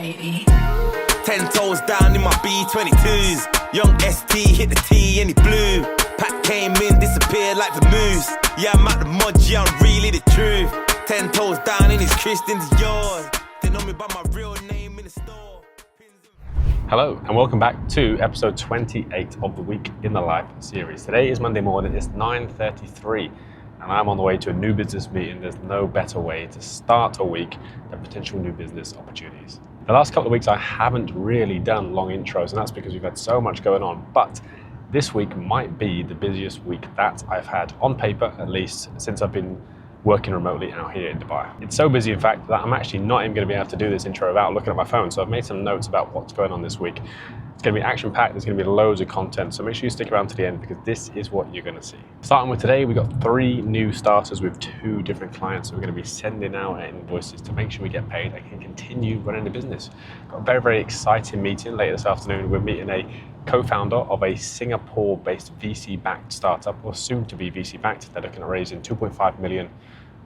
baby. 10 toes down in my B22s. Young ST hit the T and he blew. Pat came in, disappeared like the moose. Yeah, I'm at the mud, yeah, I'm really the truth. 10 toes down in his Christians, yours. They know me by my real name in the store. Hello and welcome back to episode 28 of the Week in the Life series. Today is Monday morning, it's 9:33 and I'm on the way to a new business meeting. There's no better way to start a week than potential new business opportunities. The last couple of weeks I haven't really done long intros and that's because we've had so much going on, but this week might be the busiest week that I've had on paper, at least since I've been working remotely out here in Dubai. It's so busy, in fact, that I'm actually not even going to be able to do this intro without looking at my phone. So I've made some notes about what's going on this week. It's going to be action-packed, there's going to be loads of content, so make sure you stick around to the end because this is what you're going to see. Starting with today, we've got 3 new starters with 2 different clients. So we're going to be sending out invoices to make sure we get paid and can continue running the business. Got a very, very exciting meeting later this afternoon. We're meeting a co-founder of a Singapore-based VC-backed startup, or soon to be VC-backed. They're looking at raising 2.5 million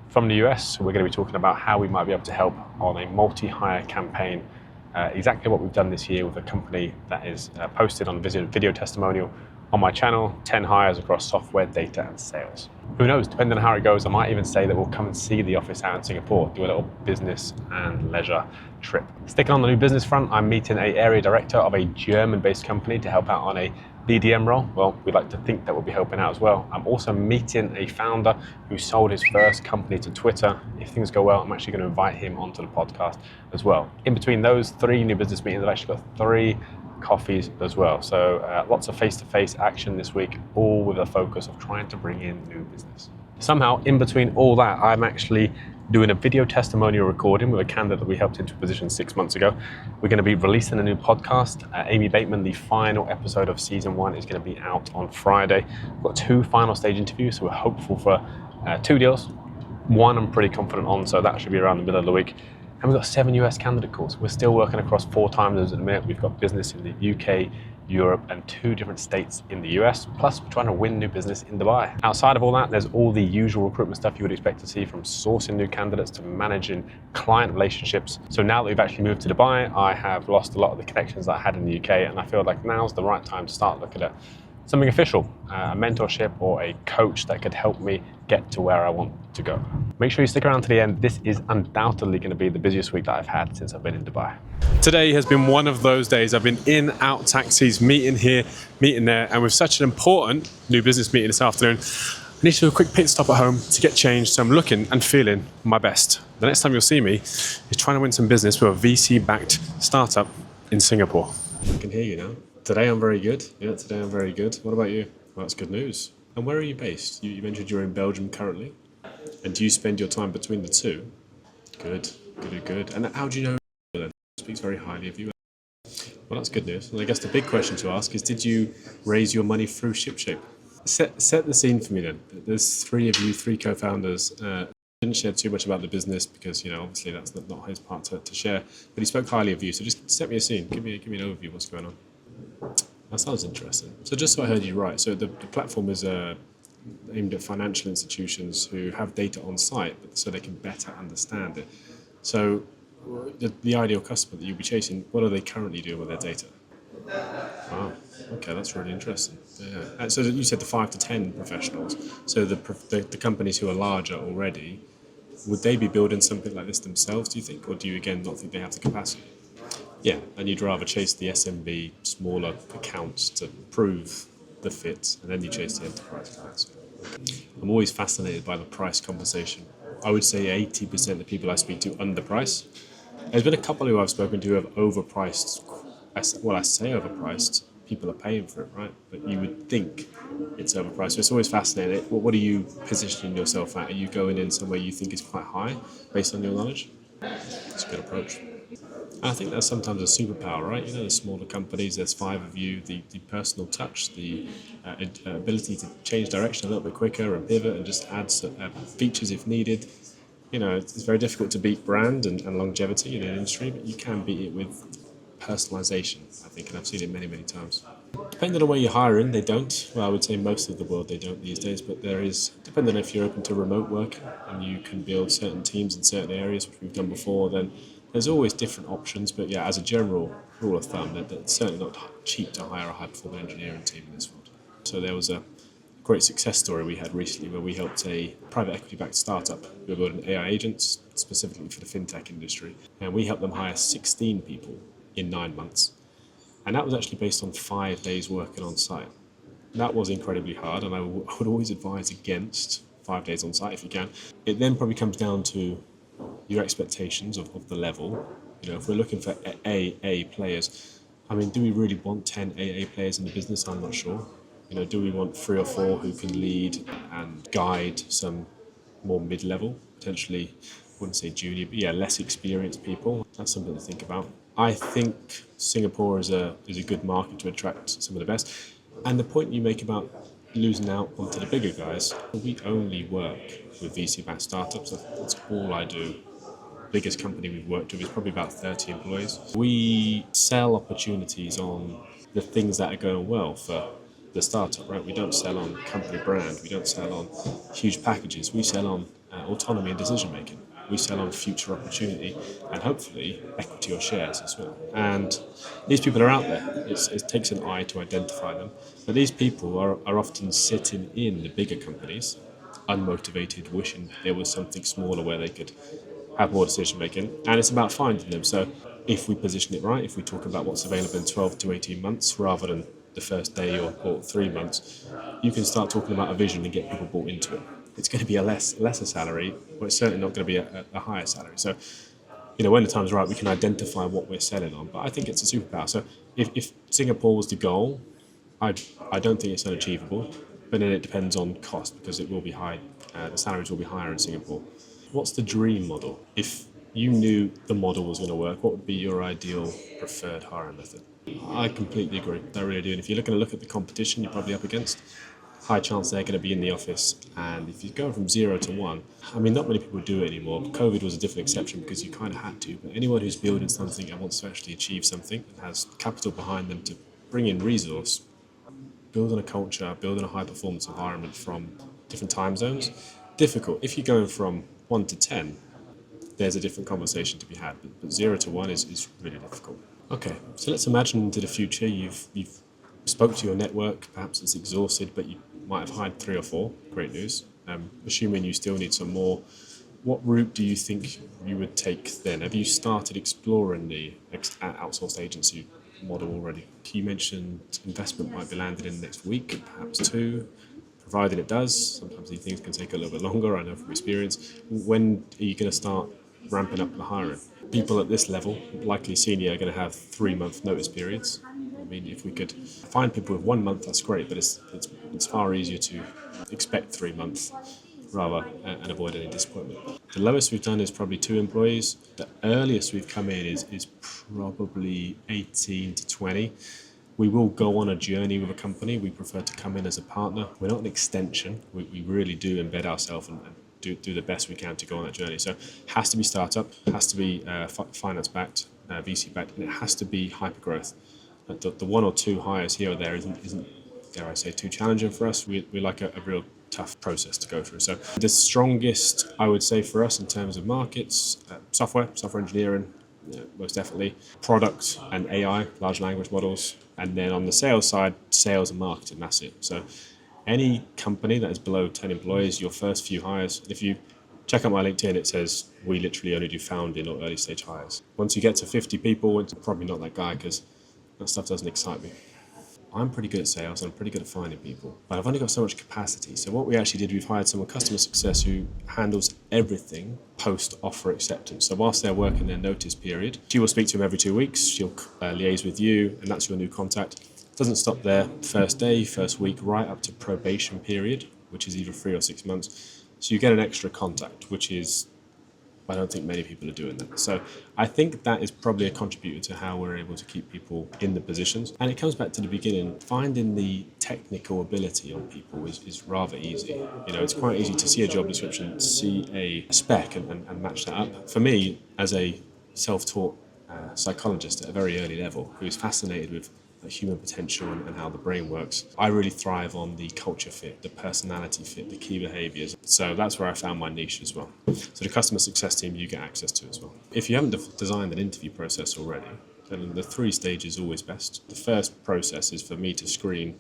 from the US. So we're going to be talking about how we might be able to help on a multi-hire campaign. Exactly what we've done this year with a company that is posted on video testimonial on my channel, 10 hires across software, data and sales. Who knows, depending on how it goes, I might even say that we'll come and see the office out in Singapore, do a little business and leisure trip. Sticking on the new business front, I'm meeting an area director of a German-based company to help out on a BDM role. Well, we'd like to think that we'll be helping out as well. I'm also meeting a founder who sold his first company to Twitter. If things go well, I'm actually going to invite him onto the podcast as well. In between those 3 new business meetings, I've actually got 3 coffees as well. So lots of face-to-face action this week, all with a focus of trying to bring in new business. Somehow, in between all that, I'm actually doing a video testimonial recording with a candidate that we helped into a position 6 months ago. We're going to be releasing a new podcast. Amy Bateman, the final episode of season 1 is going to be out on Friday. We've got 2 final stage interviews, so we're hopeful for 2 deals. 1 I'm pretty confident on, so that should be around the middle of the week. And we've got 7 US candidate calls. We're still working across 4 time zones at the minute. We've got business in the UK, Europe, and 2 different states in the US. Plus, we're trying to win new business in Dubai. Outside of all that, there's all the usual recruitment stuff you would expect to see, from sourcing new candidates to managing client relationships. So now that we've actually moved to Dubai, I have lost a lot of the connections that I had in the UK, and I feel like now's the right time to start looking at something official, a mentorship or a coach that could help me get to where I want to go. Make sure you stick around to the end. This is undoubtedly going to be the busiest week that I've had since I've been in Dubai. Today has been one of those days. I've been in, out taxis, meeting here, meeting there, and with such an important new business meeting this afternoon, I need to do a quick pit stop at home to get changed, so I'm looking and feeling my best. The next time you'll see me is trying to win some business with a VC-backed startup in Singapore. I can hear you now. Today I'm very good. Yeah, today I'm very good. What about you? Well, that's good news. And where are you based? You mentioned you're in Belgium currently. And do you spend your time between the 2? Good. And how do you know then? Speaks very highly of you. Well, that's good news. And I guess the big question to ask is, did you raise your money through ShipShape? Set the scene for me then. There's 3 of you, 3 co-founders. Didn't share too much about the business because, obviously that's not his part to share. But he spoke highly of you. So just set me a scene. Give me an overview of what's going on. That sounds interesting. So just so I heard you right, so the platform is aimed at financial institutions who have data on site, so they can better understand it. So the ideal customer that you'll be chasing, what are they currently doing with their data? Wow, okay, that's really interesting. Yeah. And so you said the 5 to 10 professionals. So the companies who are larger already, would they be building something like this themselves, do you think? Or do you, again, not think they have the capacity? Yeah, and you'd rather chase the SMB, smaller accounts to prove the fit, and then you chase the enterprise clients. I'm always fascinated by the price conversation. I would say 80% of the people I speak to underprice. There's been a couple who I've spoken to who have overpriced. Well, I say overpriced, people are paying for it, right? But you would think it's overpriced. So it's always fascinating. What are you positioning yourself at? Are you going in somewhere you think is quite high based on your knowledge? It's a good approach. I think that's sometimes a superpower, right? The smaller companies, there's 5 of you, the personal touch, the ability to change direction a little bit quicker and pivot and just add features if needed. It's very difficult to beat brand and longevity in an industry, but you can beat it with personalization, I think, and I've seen it many, many times. Depending on where you're hiring, they don't. Well, I would say most of the world they don't these days, but there is, depending on if you're open to remote work and you can build certain teams in certain areas, which we've done before, then There's always different options, but yeah, as a general rule of thumb, it's certainly not cheap to hire a high-performing engineering team in this field. So there was a great success story we had recently where we helped a private equity-backed startup. We were building AI agents specifically for the fintech industry, and we helped them hire 16 people in 9 months. And that was actually based on 5 days working on site. That was incredibly hard, and I would always advise against 5 days on site if you can. It then probably comes down to your expectations of the level. If we're looking for AA players, I mean, do we really want 10 AA players in the business? I'm not sure. Do we want 3 or 4 who can lead and guide some more mid-level, potentially, I wouldn't say junior, but yeah, less experienced people? That's something to think about. I think Singapore is a good market to attract some of the best. And the point you make about losing out onto the bigger guys, we only work with VC-backed startups. That's all I do. Biggest company we've worked with is probably about 30 employees. We sell opportunities on the things that are going well for the startup, right? We don't sell on company brand. We don't sell on huge packages. We sell on autonomy and decision making. We sell on future opportunity and hopefully equity or shares as well. And these people are out there. It takes an eye to identify them. But these people are often sitting in the bigger companies, unmotivated, wishing there was something smaller where they could have more decision making. And it's about finding them. So if we position it right, if we talk about what's available in 12 to 18 months rather than the first day or 3 months, you can start talking about a vision and get people bought into it. It's going to be a lesser salary, but it's certainly not going to be a higher salary. So, when the time's right, we can identify what we're selling on. But I think it's a superpower. So if Singapore was the goal, I don't think it's unachievable. But then it depends on cost because it will be high. The salaries will be higher in Singapore. What's the dream model? If you knew the model was going to work, what would be your ideal preferred hiring method? I completely agree. I really do. And if you're going to look at the competition you're probably up against, high chance they're going to be in the office. And if you go from 0 to 1, I mean, not many people do it anymore. COVID was a different exception because you kind of had to. But anyone who's building something and wants to actually achieve something and has capital behind them to bring in resource, building a culture, building a high performance environment from different time zones, difficult. If you're going from 1 to 10, there's a different conversation to be had. But 0 to 1 is really difficult. Okay, so let's imagine into the future. You've spoke to your network. Perhaps it's exhausted, but you might have hired 3 or 4. Great news. Assuming you still need some more, what route do you think you would take then? Have you started exploring the outsourced agency model already? You mentioned investment might be landed in the next week, perhaps 2. Provided it does, sometimes these things can take a little bit longer, I know from experience. When are you going to start ramping up the hiring? People at this level, likely senior, are going to have 3-month notice periods. I mean, if we could find people with 1 month, that's great, but it's far easier to expect 3 months rather and avoid any disappointment. The lowest we've done is probably 2 employees. The earliest we've come in is probably 18 to 20. We will go on a journey with a company. We prefer to come in as a partner. We're not an extension. We really do embed ourselves and do the best we can to go on that journey. So it has to be startup, has to be finance-backed, VC-backed, and it has to be hyper-growth. The 1 or 2 hires here or there isn't, dare I say, too challenging for us. We like a real tough process to go through. So the strongest, I would say, for us in terms of markets, software engineering, most definitely, product and AI, large language models, and then on the sales side, sales and marketing, that's it. So any company that is below 10 employees, your first few hires, if you check out my LinkedIn, it says we literally only do founding or early stage hires. Once you get to 50 people, it's probably not that guy because that stuff doesn't excite me. I'm pretty good at sales and I'm pretty good at finding people, but I've only got so much capacity. So what we actually did, we've hired someone customer success who handles everything post offer acceptance. So whilst they're working their notice period, she will speak to them every 2 weeks. She'll liaise with you, and that's your new contact. It doesn't stop there. First day, first week, right up to probation period, which is either 3 or 6 months. So you get an extra contact, which is, I don't think many people are doing that. So I think that is probably a contributor to how we're able to keep people in the positions. And it comes back to the beginning. Finding the technical ability on people is rather easy. It's quite easy to see a job description, see a spec and match that up. For me, as a self-taught psychologist at a very early level, who's fascinated with human potential and how the brain works. I really thrive on the culture fit, the personality fit, the key behaviours. So that's where I found my niche as well. So the customer success team you get access to as well. If you haven't designed an interview process already, then the 3 stages is always best. The first process is for me to screen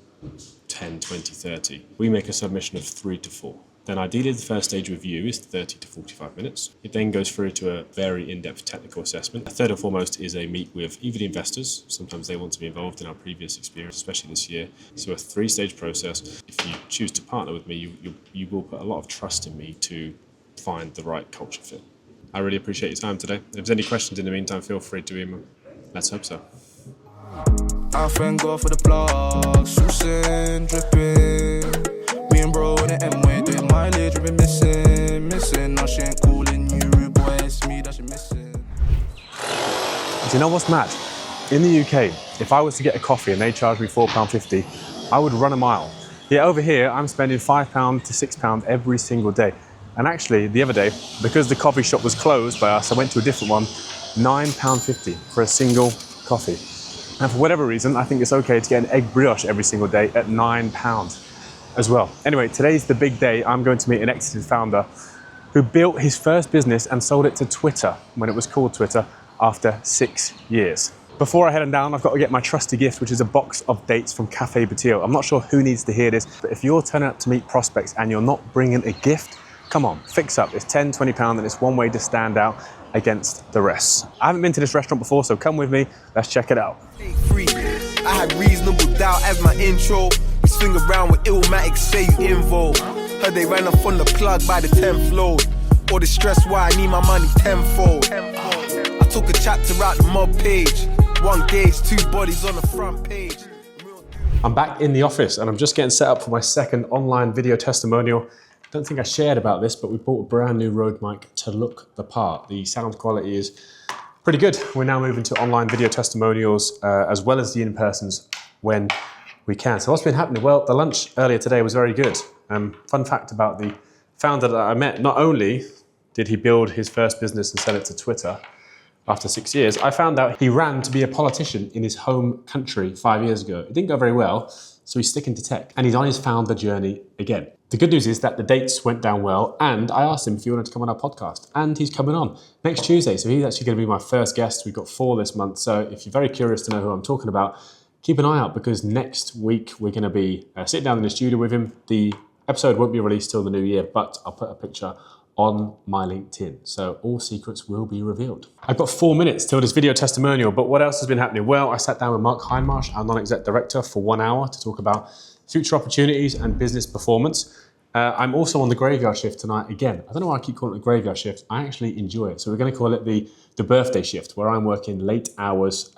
10, 20, 30. We make a submission of 3 to 4. Then ideally the first stage review is 30 to 45 minutes. It then goes through to a very in-depth technical assessment. Third and foremost is a meet with either the investors. Sometimes they want to be involved in our previous experience, especially this year. So a 3-stage process. If you choose to partner with me, you will put a lot of trust in me to find the right culture fit. I really appreciate your time today. If there's any questions in the meantime, feel free to email. Let's hope so. I thank God for the blogs, Susan dripping. Me and bro in the M-way doing mileage, we've been missing. Now she ain't calling you, rude boy, it's me that she missing. Do you know what's mad? In the UK, if I was to get a coffee and they charged me £4.50, I would run a mile. Yet over here, I'm spending £5 to £6 every single day. And actually, the other day, because the coffee shop was closed by us, I went to a different one, £9.50 for a single coffee. And for whatever reason, I think it's okay to get an egg brioche every single day at £9 as well. Anyway, today's the big day. I'm going to meet an exited founder who built his first business and sold it to Twitter when it was called Twitter after 6 years. Before I head on down, I've got to get my trusty gift, which is a box of dates from Cafe Batillo. I'm not sure who needs to hear this, but if you're turning up to meet prospects and you're not bringing a gift, come on, fix up. It's £10, £20 and it's one way to stand out against the rest. I haven't been to this restaurant before, so come with me. Let's check it out. Free. I had reasonable doubt as my intro. We swing around with Illmatic, say you involved. Heard they ran off on the plug by the 10th load. All the stress why I need my money tenfold. I took a chapter out the mob page. 1 gauge, 2 bodies on the front page. I'm back in the office and I'm just getting set up for my second online video testimonial. Don't think I shared about this, but we bought a brand new Rode mic to look the part. The sound quality is pretty good. We're now moving to online video testimonials as well as the in-persons when we can. So what's been happening? Well, the lunch earlier today was very good. Fun fact about the founder that I met, not only did he build his first business and sell it to Twitter after 6 years, I found out he ran to be a politician in his home country 5 years ago. It didn't go very well, so he's sticking to tech and he's on his founder journey again. The good news is that the dates went down well and I asked him if he wanted to come on our podcast and he's coming on next Tuesday. So he's actually going to be my first guest. We've got 4 this month. So if you're very curious to know who I'm talking about, keep an eye out because next week we're going to be sitting down in the studio with him. The episode won't be released till the new year, but I'll put a picture on my LinkedIn. So all secrets will be revealed. I've got 4 minutes till this video testimonial, but what else has been happening? Well, I sat down with Mark Hindmarsh, our non-exec director, for 1 hour to talk about future opportunities and business performance. I'm also on the graveyard shift tonight again. I don't know why I keep calling it the graveyard shift. I actually enjoy it. So we're going to call it the birthday shift, where I'm working late hours,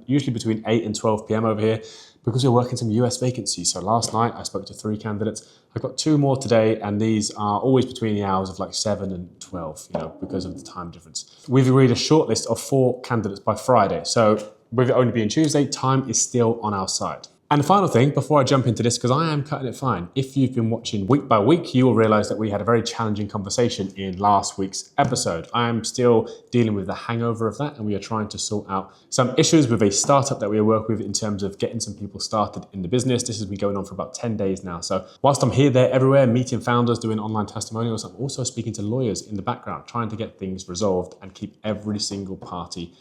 usually between 8 and 12 p.m. over here, because we're working some US vacancies. So last night I spoke to 3 candidates. I've got 2 more today, and these are always between the hours of like 7 and 12, because of the time difference. We've agreed a short list of 4 candidates by Friday. So with it only being Tuesday, time is still on our side. And the final thing, before I jump into this, because I am cutting it fine, if you've been watching week by week, you will realize that we had a very challenging conversation in last week's episode. I am still dealing with the hangover of that, and we are trying to sort out some issues with a startup that we work with in terms of getting some people started in the business. This has been going on for about 10 days now. So whilst I'm here, there, everywhere, meeting founders, doing online testimonials, I'm also speaking to lawyers in the background, trying to get things resolved and keep every single party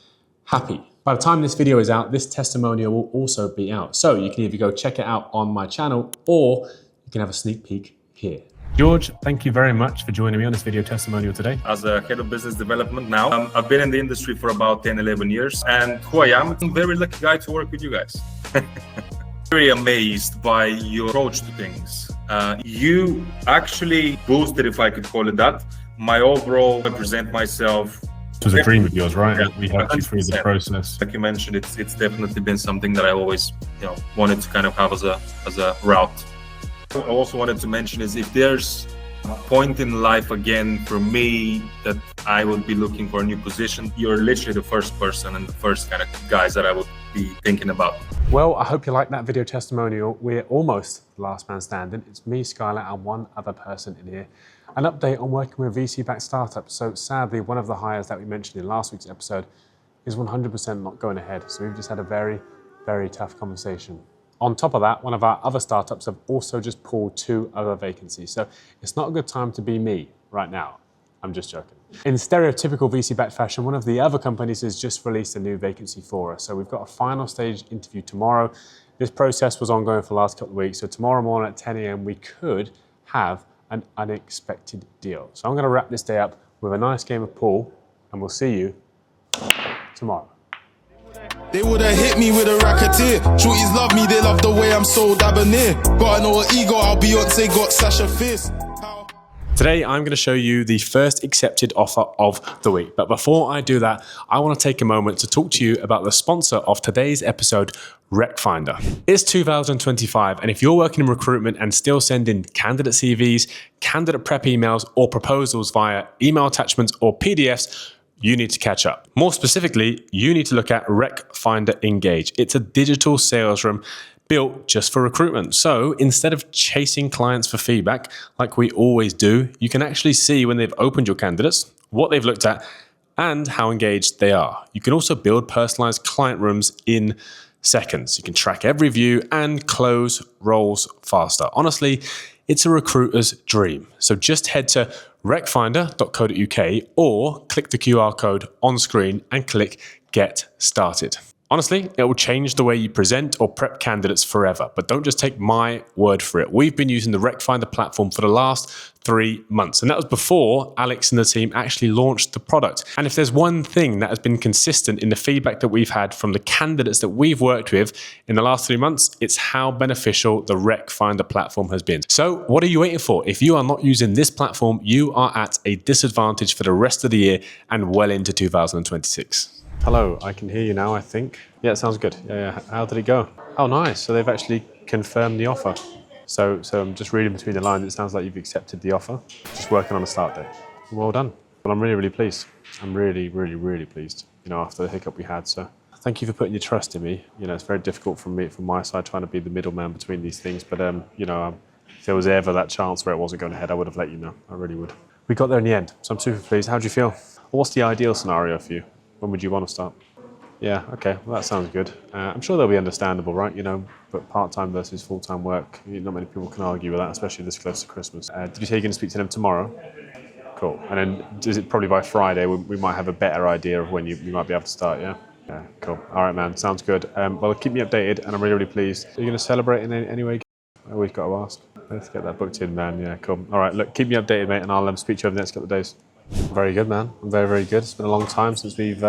happy. By the time this video is out, this testimonial will also be out. So you can either go check it out on my channel or you can have a sneak peek here. George, thank you very much for joining me on this video testimonial today. As a head of business development now, I've been in the industry for about 10, 11 years. And who I am, I'm a very lucky guy to work with you guys. Very amazed by your approach to things. You actually boosted, if I could call it that, my overall represent myself. It was a dream of yours, right? Yeah, we helped you through the process. Like you mentioned, it's definitely been something that I always, wanted to kind of have as a route. I also wanted to mention is if there's a point in life again for me that I would be looking for a new position, you're literally the first person and the first kind of guys that I would be thinking about. Well, I hope you like that video testimonial. We're almost the last man standing. It's me, Skylar, and one other person in here. An update on working with VC-backed startups. So sadly, one of the hires that we mentioned in last week's episode is 100% not going ahead. So we've just had a very Very tough conversation. On top of that, one of our other startups have also just pulled 2 other vacancies. So it's not a good time to be me right now. I'm just joking. In stereotypical VC-backed fashion, one of the other companies has just released a new vacancy for us. So we've got a final stage interview tomorrow. This process was ongoing for the last couple of weeks. So tomorrow morning at 10 a.m, we could have an unexpected deal. So I'm going to wrap this day up with a nice game of pool, and we'll see you tomorrow. They woulda hit me with a racketeer. Shorties love me, they love the way I'm so debonair. Gotta know what ego, I'll Beyonce got Sasha Fierce. Today, I'm going to show you the first accepted offer of the week. But before I do that, I want to take a moment to talk to you about the sponsor of today's episode, Recfindr. It's 2025, and if you're working in recruitment and still sending candidate CVs, candidate prep emails, or proposals via email attachments or PDFs, you need to catch up. More specifically, you need to look at Recfindr Engage. It's a digital sales room built just for recruitment. So instead of chasing clients for feedback, like we always do, you can actually see when they've opened your candidates, what they've looked at, and how engaged they are. You can also build personalized client rooms in seconds. You can track every view and close roles faster. Honestly, it's a recruiter's dream. So just head to recfindr.co.uk or click the QR code on screen and click Get Started. Honestly, it will change the way you present or prep candidates forever, but don't just take my word for it. We've been using the Recfindr platform for the last 3 months, and that was before Alex and the team actually launched the product. And if there's one thing that has been consistent in the feedback that we've had from the candidates that we've worked with in the last 3 months, it's how beneficial the Recfindr platform has been. So what are you waiting for? If you are not using this platform, you are at a disadvantage for the rest of the year and well into 2026. Hello, I can hear you now, I think. Yeah, it sounds good. Yeah. How did it go? Oh, nice. So they've actually confirmed the offer. So I'm just reading between the lines. It sounds like you've accepted the offer. Just working on a start date. Well done. Well, I'm really, really pleased. I'm really, really, really pleased, after the hiccup we had. So thank you for putting your trust in me. It's very difficult from my side, trying to be the middleman between these things. But, if there was ever that chance where it wasn't going ahead, I would have let you know. I really would. We got there in the end. So I'm super pleased. How do you feel? What's the ideal scenario for you? When would you want to start? Yeah, okay, well, that sounds good. I'm sure they'll be understandable, right? But part-time versus full-time work, not many people can argue with that, especially this close to Christmas. Did you say you're going to speak to them tomorrow? Cool. And then is it probably by Friday we might have a better idea of when you might be able to start, yeah? Yeah, cool. All right, man, sounds good. Well, keep me updated, and I'm really, really pleased. Are you going to celebrate in any way? I always got to ask. Let's get that booked in, man. Yeah, cool. All right, look, keep me updated, mate, and I'll speak to you over the next couple of days. Very good, man. I'm very, very good. It's been a long time since we've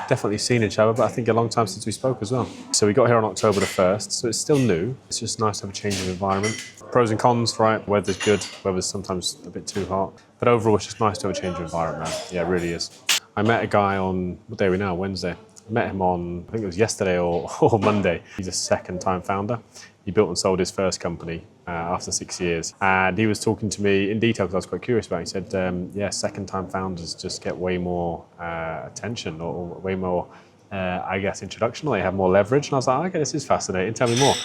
definitely seen each other, but I think a long time since we spoke as well. So we got here on October the 1st, so it's still new. It's just nice to have a change of environment. Pros and cons, right? Weather's good. Weather's sometimes a bit too hot. But overall, it's just nice to have a change of environment, man. Yeah, it really is. I met a guy on, what day are we now? Wednesday. I met him on, I think it was yesterday or Monday. He's a second-time founder. He built and sold his first company after 6 years. And he was talking to me in detail because I was quite curious about it. He said, second-time founders just get way more attention or way more, introduction, or they have more leverage. And I was like, okay, this is fascinating. Tell me more.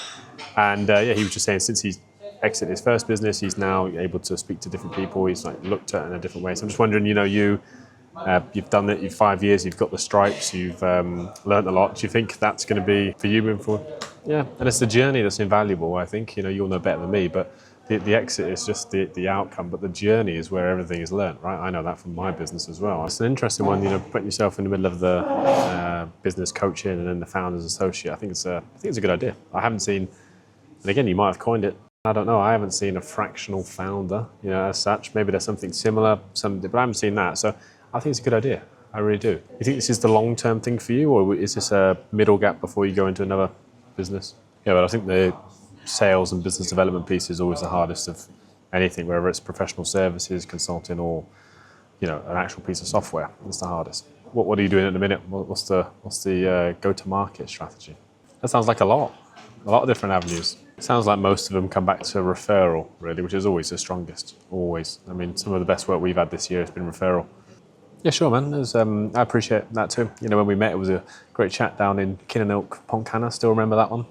And he was just saying since he's exited his first business, he's now able to speak to different people. He's looked at it in a different way. So I'm just wondering, you've done it, you've 5 years, you've got the stripes, you've learned a lot. Do you think that's going to be for you moving forward? Yeah, and it's the journey that's invaluable, I think. You'll know better than me, but the exit is just the outcome, but the journey is where everything is learned, right? I know that from my business as well. It's an interesting one, putting yourself in the middle of the business coaching and then the founder's associate. I think it's a good idea. I haven't seen, and again, you might have coined it, I don't know, I haven't seen a fractional founder, as such. Maybe there's something similar, but I haven't seen that. So I think it's a good idea. I really do. You think this is the long-term thing for you, or is this a middle gap before you go into another business? Yeah, but I think the sales and business development piece is always the hardest of anything, whether it's professional services, consulting, or an actual piece of software. It's the hardest. What are you doing at the minute? What's the go-to-market strategy? That sounds like a lot of different avenues. It sounds like most of them come back to referral, really, which is always the strongest. Always. I mean, some of the best work we've had this year has been referral. Yeah, sure, man. I appreciate that too. When we met, it was a great chat down in Kinnernook, Pontcanna. Still remember that one.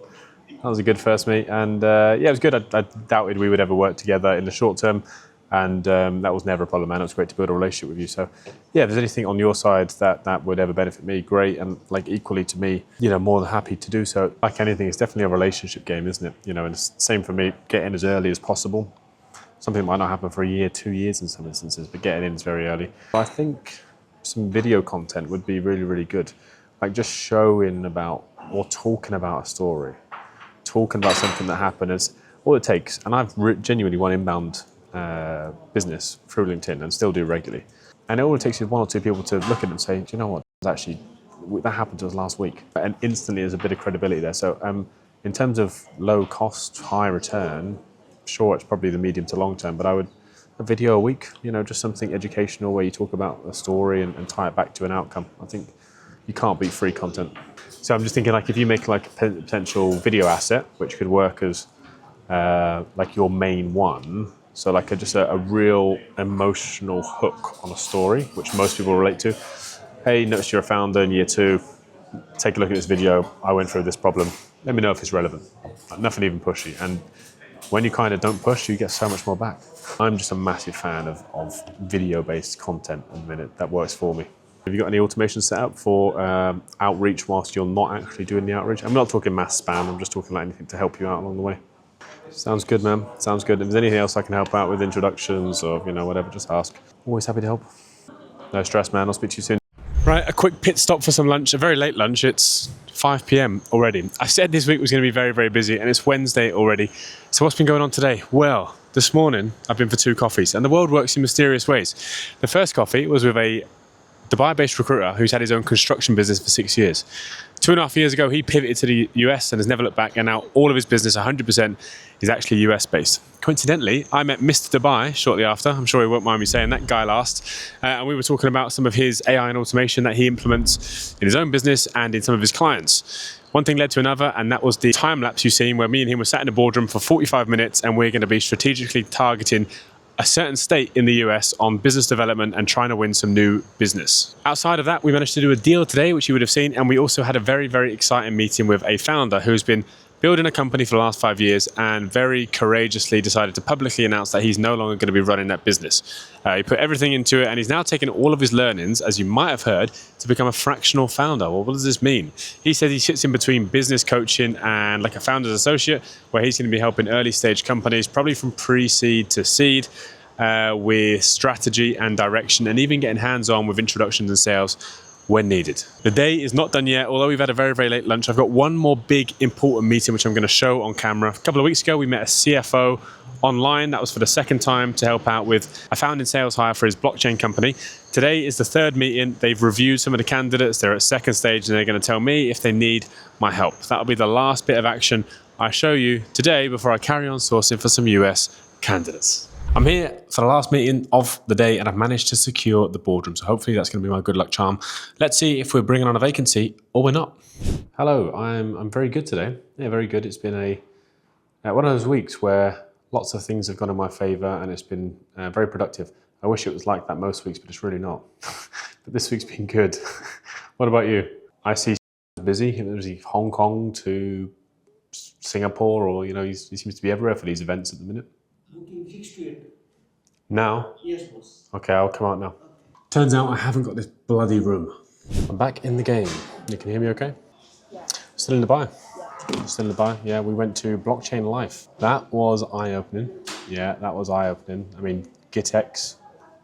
That was a good first meet. And it was good. I doubted we would ever work together in the short term. And that was never a problem, man. It was great to build a relationship with you. So, yeah, if there's anything on your side that would ever benefit me, great. And like equally to me, more than happy to do so. Like anything, it's definitely a relationship game, isn't it? And it's the same for me, get in as early as possible. Something might not happen for a year, 2 years in some instances, but getting in is very early. I think some video content would be really, really good. Like just showing about or talking about a story, talking about something that happened is all it takes. And I've genuinely won inbound business through LinkedIn and still do regularly. And all it takes is 1 or 2 people to look at it and say, do you know what, actually, that happened to us last week. And instantly there's a bit of credibility there. So in terms of low cost, high return, sure, it's probably the medium to long term, but a video a week, just something educational where you talk about a story and tie it back to an outcome. I think you can't beat free content. So I'm just thinking like if you make like a potential video asset, which could work as like your main one, so like just a real emotional hook on a story, which most people relate to. Hey, notice you're a founder in year 2. Take a look at this video. I went through this problem. Let me know if it's relevant. Nothing even pushy. And when you kind of don't push, you get so much more back. I'm just a massive fan of video-based content at the minute. That works for me. Have you got any automation set up for outreach whilst you're not actually doing the outreach? I'm not talking mass spam. I'm just talking like anything to help you out along the way. Sounds good, man. Sounds good. If there's anything else I can help out with, introductions or whatever, just ask. Always happy to help. No stress, man. I'll speak to you soon. Right, a quick pit stop for some lunch, a very late lunch. It's 5 p.m. already. I said this week was going to be very, very busy, and it's Wednesday already. So what's been going on today? Well, this morning I've been for 2 coffees, and the world works in mysterious ways. The first coffee was with a Dubai-based recruiter who's had his own construction business for 6 years. 2.5 years ago, he pivoted to the US and has never looked back, and now all of his business, 100%, is actually US-based. Coincidentally, I met Mr. Dubai shortly after. I'm sure he won't mind me saying that guy last. And we were talking about some of his AI and automation that he implements in his own business and in some of his clients. One thing led to another, and that was the time lapse you've seen where me and him were sat in a boardroom for 45 minutes, and we're going to be strategically targeting a certain state in the US on business development and trying to win some new business. Outside of that, we managed to do a deal today, which you would have seen, and we also had a very, very exciting meeting with a founder who's been building a company for the last 5 years and very courageously decided to publicly announce that he's no longer going to be running that business. He put everything into it, and he's now taken all of his learnings, as you might have heard, to become a fractional founder. Well, what does this mean? He said he sits in between business coaching and like a founder's associate, where he's going to be helping early stage companies, probably from pre-seed to seed, with strategy and direction, and even getting hands-on with introductions and sales when needed. The day is not done yet, although we've had a very, very late lunch. I've got one more big important meeting which I'm going to show on camera. A couple of weeks ago we met a CFO online. That was for the second time to help out with a founding sales hire for his blockchain company. Today is the 3rd meeting. They've reviewed some of the candidates. They're at 2nd stage and they're going to tell me if they need my help. That'll be the last bit of action I show you today before I carry on sourcing for some US candidates. I'm here for the last meeting of the day and I've managed to secure the boardroom. So hopefully that's going to be my good luck charm. Let's see if we're bringing on a vacancy or we're not. Hello, I'm very good today. Yeah, very good. It's been one of those weeks where lots of things have gone in my favor and it's been very productive. I wish it was like that most weeks, but it's really not. But this week's been good. What about you? I see busy. Is he Hong Kong to Singapore, or he seems to be everywhere for these events at the minute. Looking fixed to it. Now? Yes, boss. Okay, I'll come out now. Turns out I haven't got this bloody room. I'm back in the game. You can hear me okay? Yeah. Still in Dubai? Yeah. Still in Dubai, yeah. We went to Blockchain Life. That was eye-opening. Yeah, that was eye-opening. I mean, GitX,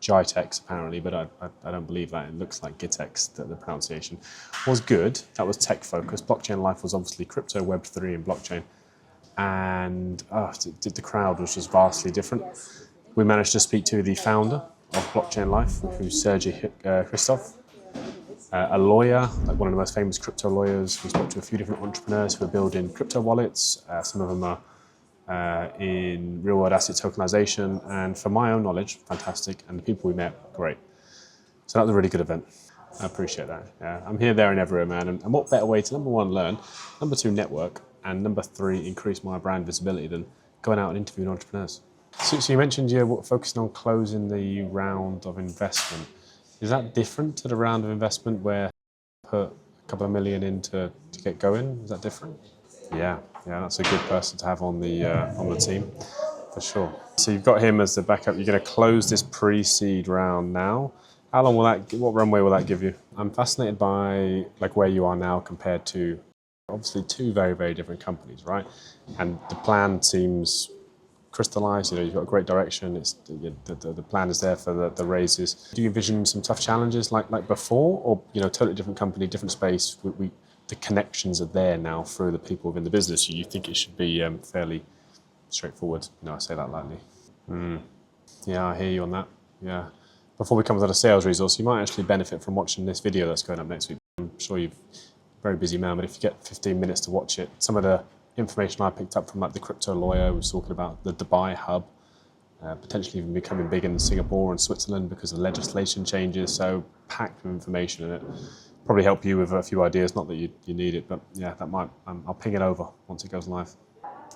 GITEX apparently, but I don't believe that. It looks like GitX, the pronunciation. Was good. That was tech-focused. Blockchain Life was obviously crypto, Web3 and blockchain. And the crowd was just vastly different. We managed to speak to the founder of Blockchain Life, who's Sergey Christov, a lawyer, like one of the most famous crypto lawyers. We spoke to a few different entrepreneurs who are building crypto wallets. Some of them are in real-world asset tokenization, and from my own knowledge, fantastic. And the people we met, great. So that was a really good event. I appreciate that. Yeah, I'm here, there, and everywhere, man. And what better way to, number 1, learn, number 2, network, and number 3, increase my brand visibility than going out and interviewing entrepreneurs. So you mentioned you're focusing on closing the round of investment. Is that different to the round of investment where you put a couple of million in to get going? Is that different? Yeah, that's a good person to have on the team. For sure. So you've got him as the backup. You're going to close this pre-seed round now. How long will that? What runway will that give you? I'm fascinated by like where you are now compared to obviously two very, very different companies, right? And the plan seems crystallized. You know, you've got a great direction. It's the plan is there for the raises. Do you envision some tough challenges like before, or you know, totally different company, different space? The connections are there now through the people within the business. You think it should be fairly straightforward. No, I say that lightly. Yeah, I hear you on that. Yeah. Before we come to the sales resource, you might actually benefit from watching this video that's going up next week. I'm sure you're a very busy man, but if you get 15 minutes to watch it, some of the information I picked up from like the crypto lawyer was talking about the Dubai hub, potentially even becoming bigger in Singapore and Switzerland because of legislation changes. So packed with information in it. Probably help you with a few ideas. Not that you need it, but yeah, that might. I'll ping it over once it goes live.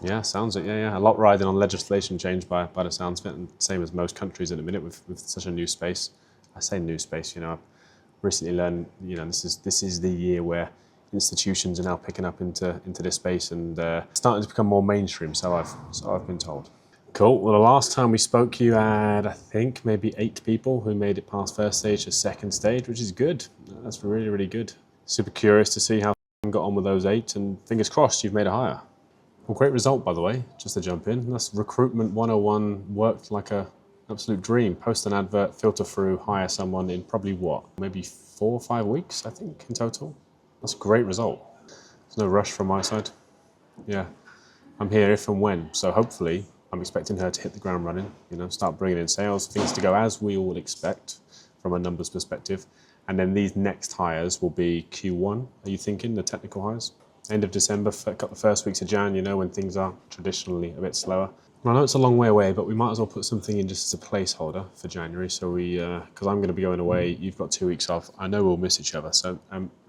Yeah, sounds it. Yeah. A lot riding on legislation change by the sounds of it, and same as most countries at the minute with such a new space. I say new space. You know, I've recently learned. You know, this is the year where institutions are now picking up into this space and starting to become more mainstream. So I've been told. Cool. Well, the last time we spoke, you had I think maybe 8 people who made it past first stage to second stage, which is good. That's really, really good. Super curious to see how you got on with those 8, and fingers crossed you've made a hire. Well, great result, by the way, just to jump in. That's recruitment 101, worked like an absolute dream. Post an advert, filter through, hire someone in probably what? Maybe 4 or 5 weeks, I think, in total. That's a great result. There's no rush from my side. Yeah, I'm here if and when. So hopefully, I'm expecting her to hit the ground running, you know, start bringing in sales, things to go as we all expect from a numbers perspective. And then these next hires will be Q1, are you thinking, the technical hires? End of December, got the first weeks of Jan, you know, when things are traditionally a bit slower. I know it's a long way away, but we might as well put something in just as a placeholder for January. So because I'm going to be going away, you've got 2 weeks off. I know we'll miss each other. So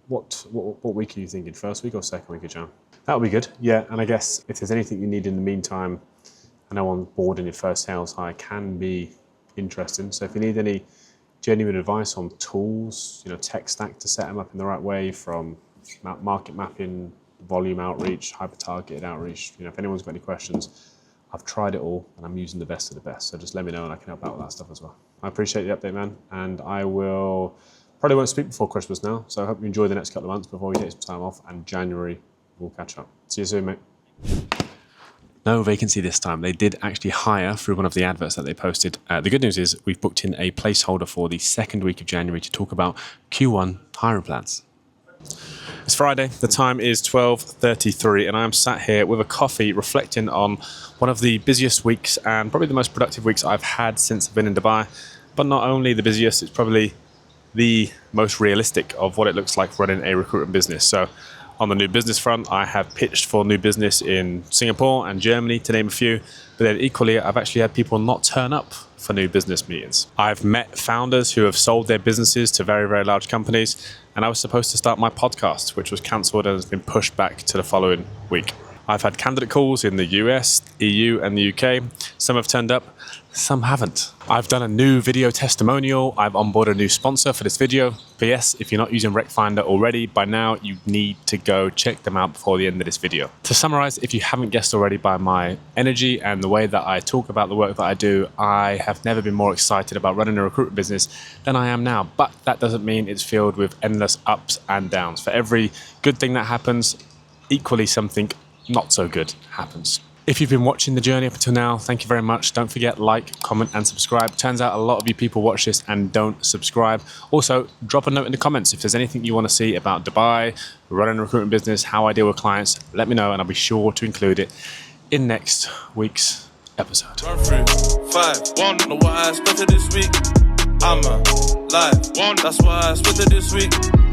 what week are you thinking? First week or second week of Jan? That would be good. Yeah, and I guess if there's anything you need in the meantime, I know on board in your first sales hire can be interesting. So if you need any genuine advice on tools, you know, tech stack to set them up in the right way, from market mapping, volume outreach, hyper-targeted outreach. You know, if anyone's got any questions, I've tried it all and I'm using the best of the best. So just let me know and I can help out with that stuff as well. I appreciate the update, man. And I will probably won't speak before Christmas now. So I hope you enjoy the next couple of months before we take some time off, and January we'll catch up. See you soon, mate. No vacancy this time. They did actually hire through one of the adverts that they posted. The good news is we've booked in a placeholder for the second week of January to talk about Q1 hiring plans. It's Friday, the time is 12:33 and I'm sat here with a coffee reflecting on one of the busiest weeks and probably the most productive weeks I've had since I've been in Dubai. But not only the busiest, it's probably the most realistic of what it looks like running a recruitment business. So on the new business front, I have pitched for new business in Singapore and Germany, to name a few. But then equally, I've actually had people not turn up for new business meetings. I've met founders who have sold their businesses to very, very large companies. And I was supposed to start my podcast, which was cancelled and has been pushed back to the following week. I've had candidate calls in the US, EU and the UK. Some have turned up, some haven't. I've done a new video testimonial. I've onboarded a new sponsor for this video. P.S. if you're not using Recfindr already, by now you need to go check them out before the end of this video. To summarize, if you haven't guessed already by my energy and the way that I talk about the work that I do, I have never been more excited about running a recruitment business than I am now. But that doesn't mean it's filled with endless ups and downs. For every good thing that happens, equally something not so good happens. If you've been watching the journey up until now, thank you very much. Don't forget, like, comment and subscribe. Turns out a lot of you people watch this and don't subscribe. Also, drop a note in the comments if there's anything you want to see about Dubai, running a recruitment business, how I deal with clients. Let me know and I'll be sure to include it in next week's episode. 1, 3, 5, 1, know what I expected this week. I'm alive, that's why I expected this week.